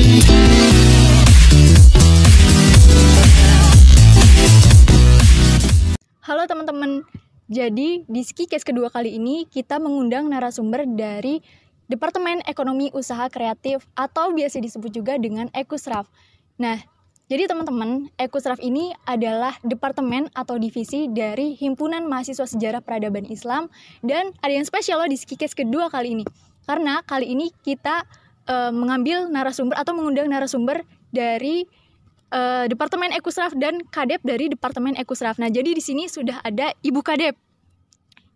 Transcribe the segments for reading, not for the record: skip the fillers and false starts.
Halo teman-teman, jadi di Skicast kedua kali ini kita mengundang narasumber dari Departemen Ekonomi Usaha Kreatif atau biasa disebut juga dengan Ekusraf. Nah, jadi teman-teman, Ekusraf ini adalah departemen atau divisi dari Himpunan Mahasiswa Sejarah Peradaban Islam, dan ada yang spesial loh di Skicast kedua kali ini. Karena kali ini kita mengambil narasumber atau mengundang narasumber dari Departemen Ekusraf dan Kadep dari Departemen Ekusraf. Nah, jadi di sini sudah ada Ibu Kadep.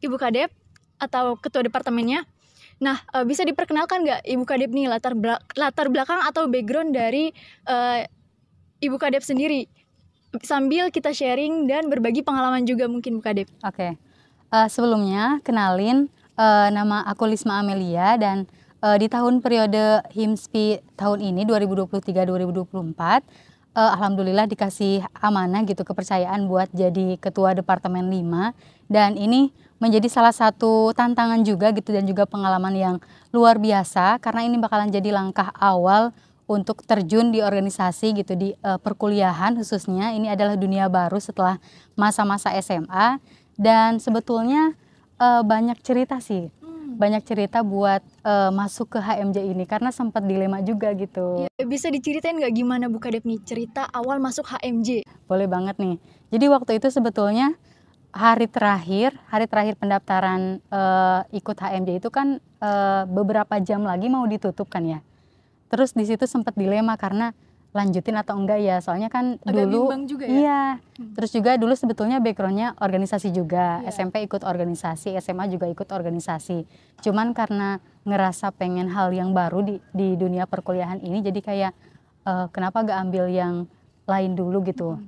Ibu Kadep atau ketua departemennya. Nah, bisa diperkenalkan nggak Ibu Kadep nih latar belakang atau background dari Ibu Kadep sendiri? Sambil kita sharing dan berbagi pengalaman juga mungkin Bu Kadep. Oke. Sebelumnya kenalin, nama aku Lisma Amelia dan di tahun periode HIMSPI tahun ini 2023-2024 alhamdulillah dikasih amanah gitu, kepercayaan buat jadi ketua departemen 5, dan ini menjadi salah satu tantangan juga gitu dan juga pengalaman yang luar biasa karena ini bakalan jadi langkah awal untuk terjun di organisasi gitu di perkuliahan, khususnya ini adalah dunia baru setelah masa-masa SMA, dan sebetulnya banyak cerita sih. Banyak cerita buat masuk ke HMJ ini karena sempat dilema juga gitu. Ya, bisa diceritain nggak gimana Bu Kadep nih cerita awal masuk HMJ? Boleh banget nih. Jadi waktu itu sebetulnya hari terakhir pendaftaran ikut HMJ itu kan beberapa jam lagi mau ditutup kan ya. Terus di situ sempat dilema karena lanjutin atau enggak ya, soalnya kan agak dulu bimbang juga ya? Iya. Terus juga dulu sebetulnya backgroundnya organisasi juga, Iya. SMP ikut organisasi, SMA juga ikut organisasi. Cuman karena ngerasa pengen hal yang baru di dunia perkuliahan ini, jadi kayak kenapa gak ambil yang lain dulu gitu.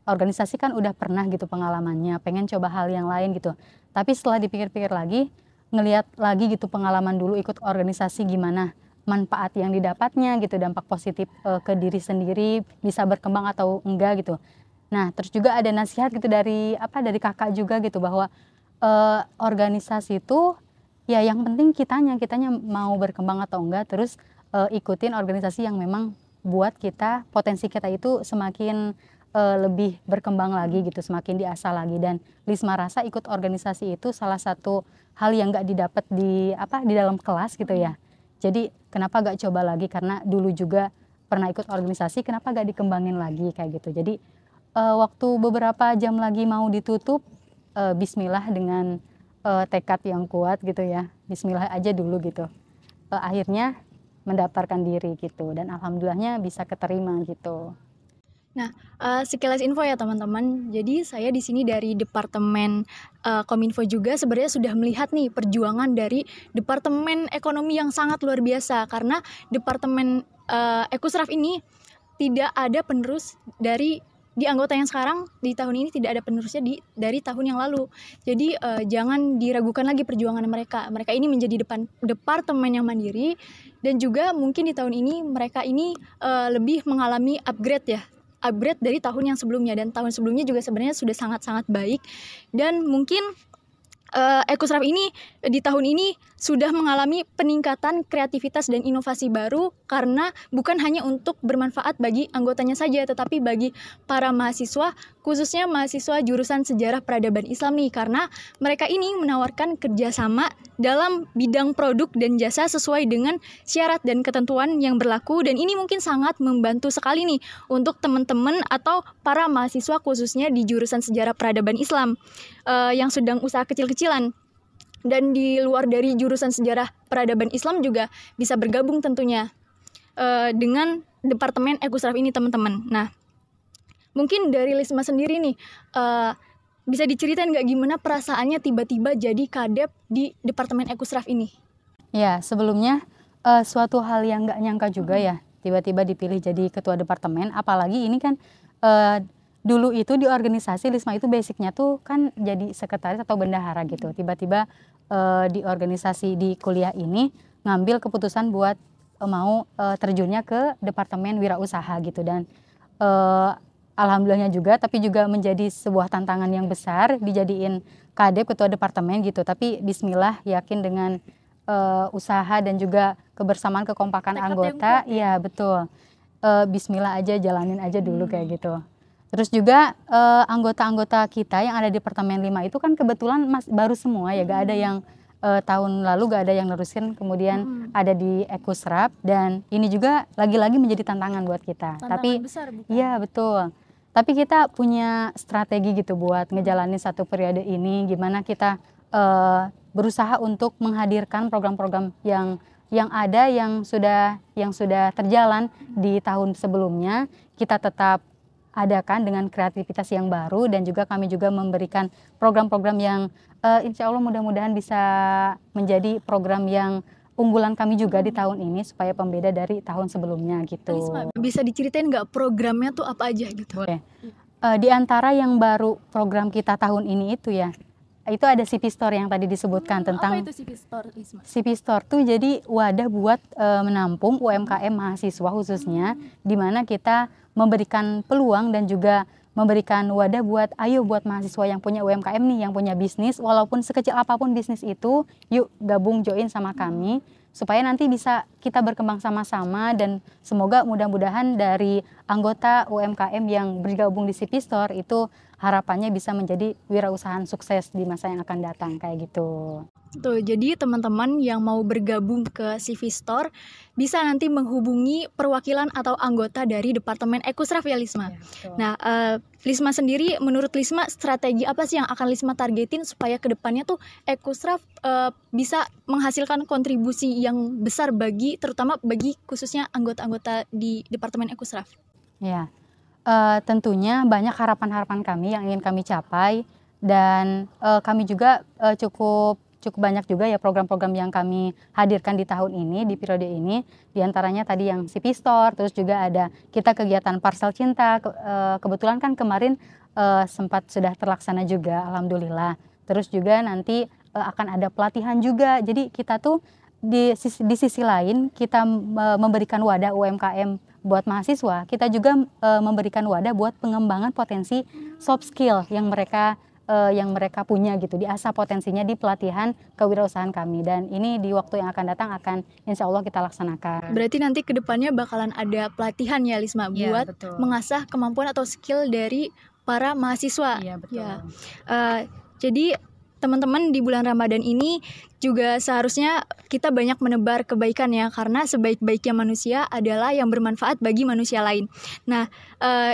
Organisasi kan udah pernah gitu pengalamannya, pengen coba hal yang lain gitu. Tapi setelah dipikir-pikir lagi, ngelihat lagi gitu pengalaman dulu ikut organisasi gimana manfaat yang didapatnya gitu, dampak positif ke diri sendiri, bisa berkembang atau enggak gitu. Nah, terus juga ada nasihat gitu dari kakak juga gitu, bahwa organisasi itu ya yang penting kitanya mau berkembang atau enggak, terus ikutin organisasi yang memang buat kita, potensi kita itu semakin lebih berkembang lagi gitu, semakin diasah lagi. Dan Lisma rasa ikut organisasi itu salah satu hal yang nggak didapat di dalam kelas gitu ya. Jadi kenapa gak coba lagi, karena dulu juga pernah ikut organisasi, kenapa gak dikembangin lagi kayak gitu. Jadi waktu beberapa jam lagi mau ditutup, bismillah dengan tekad yang kuat gitu ya, bismillah aja dulu gitu. Akhirnya mendaftarkan diri gitu, dan alhamdulillahnya bisa keterima gitu. Nah, sekilas info ya teman-teman. Jadi saya di sini dari Departemen Kominfo juga sebenarnya sudah melihat nih perjuangan dari Departemen Ekonomi yang sangat luar biasa, karena Departemen Ekusraf ini tidak ada penerus di anggota yang sekarang di tahun ini, tidak ada penerusnya dari tahun yang lalu. Jadi jangan diragukan lagi perjuangan mereka. Mereka ini menjadi departemen yang mandiri, dan juga mungkin di tahun ini mereka ini lebih mengalami upgrade dari tahun yang sebelumnya, dan tahun sebelumnya juga sebenarnya sudah sangat-sangat baik. Dan mungkin Ekusraf ini di tahun ini sudah mengalami peningkatan kreativitas dan inovasi baru, karena bukan hanya untuk bermanfaat bagi anggotanya saja, tetapi bagi para mahasiswa, khususnya mahasiswa jurusan Sejarah Peradaban Islam nih, karena mereka ini menawarkan kerjasama dalam bidang produk dan jasa sesuai dengan syarat dan ketentuan yang berlaku, dan ini mungkin sangat membantu sekali nih untuk teman-teman atau para mahasiswa khususnya di jurusan Sejarah Peradaban Islam yang sedang usaha kecil-kecilan. Dan di luar dari jurusan Sejarah Peradaban Islam juga bisa bergabung tentunya dengan Departemen Ekusraf ini teman-teman. Nah, mungkin dari Lisma sendiri nih, bisa diceritain nggak gimana perasaannya tiba-tiba jadi kadep di Departemen Ekusraf ini? Ya, sebelumnya suatu hal yang nggak nyangka juga ya, tiba-tiba dipilih jadi ketua departemen, apalagi ini kan dulu itu di organisasi Lisma itu basicnya tuh kan jadi sekretaris atau bendahara gitu. Tiba-tiba di organisasi di kuliah ini ngambil keputusan buat mau terjunnya ke departemen wirausaha gitu, dan alhamdulillahnya juga, tapi juga menjadi sebuah tantangan yang besar dijadiin kadep ketua departemen gitu. Tapi bismillah, yakin dengan usaha dan juga kebersamaan kekompakan Tekad yang anggota. kuat ya? Iya betul. Bismillah aja, jalanin aja dulu kayak gitu. Terus juga anggota-anggota kita yang ada di Departemen 5 itu kan kebetulan baru semua ya, gak ada yang tahun lalu gak ada yang nerusin, kemudian ada di Ekusrap, dan ini juga lagi-lagi menjadi tantangan buat kita. Tantangan besar bukan? Iya betul. Tapi kita punya strategi gitu buat ngejalanin satu periode ini, gimana kita berusaha untuk menghadirkan program-program yang ada yang sudah terjalan di tahun sebelumnya, kita tetap adakan dengan kreativitas yang baru, dan juga kami juga memberikan program-program yang insya Allah mudah-mudahan bisa menjadi program yang unggulan kami juga di tahun ini supaya pembeda dari tahun sebelumnya gitu. Lisma, bisa diceritain nggak programnya tuh apa aja gitu? Boleh. Di antara yang baru program kita tahun ini itu ya, itu ada CP Store yang tadi disebutkan tentang. Apa itu CP Store, Lisma? CP Store tuh jadi wadah buat menampung UMKM mahasiswa khususnya, di mana kita memberikan peluang dan juga memberikan wadah buat buat mahasiswa yang punya UMKM nih, yang punya bisnis, walaupun sekecil apapun bisnis itu, yuk gabung join sama kami supaya nanti bisa kita berkembang sama-sama, dan semoga mudah-mudahan dari anggota UMKM yang bergabung di CP Store itu harapannya bisa menjadi wirausahaan sukses di masa yang akan datang kayak gitu. Tuh, jadi teman-teman yang mau bergabung ke CV Store bisa nanti menghubungi perwakilan atau anggota dari Departemen Ekusraf ya Lisma. Ya, nah, Lisma sendiri, menurut Lisma strategi apa sih yang akan Lisma targetin supaya kedepannya tuh Ekusraf bisa menghasilkan kontribusi yang besar terutama bagi khususnya anggota-anggota di Departemen Ekusraf? Ya, tentunya banyak harapan-harapan kami yang ingin kami capai, dan kami juga cukup banyak juga ya program-program yang kami hadirkan di tahun ini, di periode ini. Di antaranya tadi yang CP Store, terus juga ada kita kegiatan Parsel Cinta, kebetulan kan kemarin sempat sudah terlaksana juga, alhamdulillah. Terus juga nanti akan ada pelatihan juga, jadi kita tuh di sisi lain kita memberikan wadah UMKM buat mahasiswa, kita juga memberikan wadah buat pengembangan potensi soft skill yang mereka punya gitu, diasah potensinya di pelatihan kewirausahaan kami, dan ini di waktu yang akan datang akan insya Allah kita laksanakan. Berarti nanti kedepannya bakalan ada pelatihan ya Lisma, buat betul. mengasah kemampuan atau skill dari para mahasiswa. Iya betul. Ya. Jadi teman-teman di bulan Ramadan ini juga seharusnya kita banyak menebar kebaikan ya, karena sebaik-baiknya manusia adalah yang bermanfaat bagi manusia lain. Nah,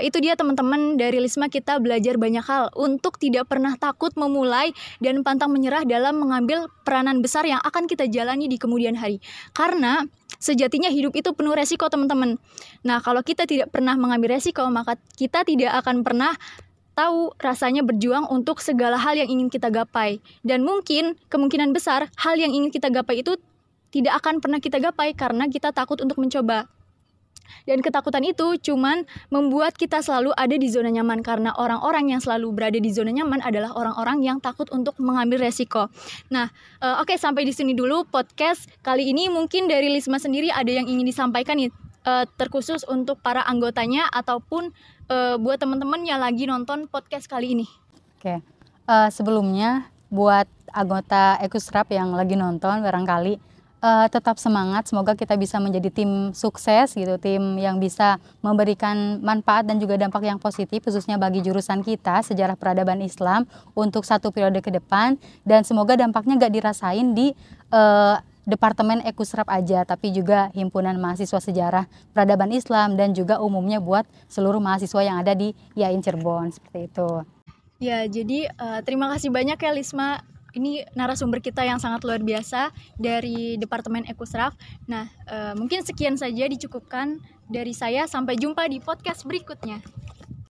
itu dia teman-teman, dari Lisma kita belajar banyak hal untuk tidak pernah takut memulai dan pantang menyerah dalam mengambil peranan besar yang akan kita jalani di kemudian hari. Karena sejatinya hidup itu penuh resiko teman-teman. Nah, kalau kita tidak pernah mengambil resiko, maka kita tidak akan pernah tahu rasanya berjuang untuk segala hal yang ingin kita gapai. Dan mungkin kemungkinan besar hal yang ingin kita gapai itu tidak akan pernah kita gapai karena kita takut untuk mencoba. Dan ketakutan itu cuman membuat kita selalu ada di zona nyaman, karena orang-orang yang selalu berada di zona nyaman adalah orang-orang yang takut untuk mengambil resiko. Nah, oke, sampai di sini dulu podcast kali ini. Mungkin dari Lisma sendiri ada yang ingin disampaikan nih, terkhusus untuk para anggotanya ataupun buat teman-teman yang lagi nonton podcast kali ini. Oke, sebelumnya buat anggota Ekusrap yang lagi nonton, barangkali tetap semangat, semoga kita bisa menjadi tim sukses gitu, tim yang bisa memberikan manfaat dan juga dampak yang positif khususnya bagi jurusan kita Sejarah Peradaban Islam untuk satu periode ke depan, dan semoga dampaknya gak dirasain di Departemen Ekusrap aja, tapi juga Himpunan Mahasiswa Sejarah Peradaban Islam dan juga umumnya buat seluruh mahasiswa yang ada di IAIN Cirebon, seperti itu. Ya, jadi terima kasih banyak ya Lisma. Ini narasumber kita yang sangat luar biasa dari Departemen Ekusrap. Nah, mungkin sekian saja dicukupkan dari saya. Sampai jumpa di podcast berikutnya.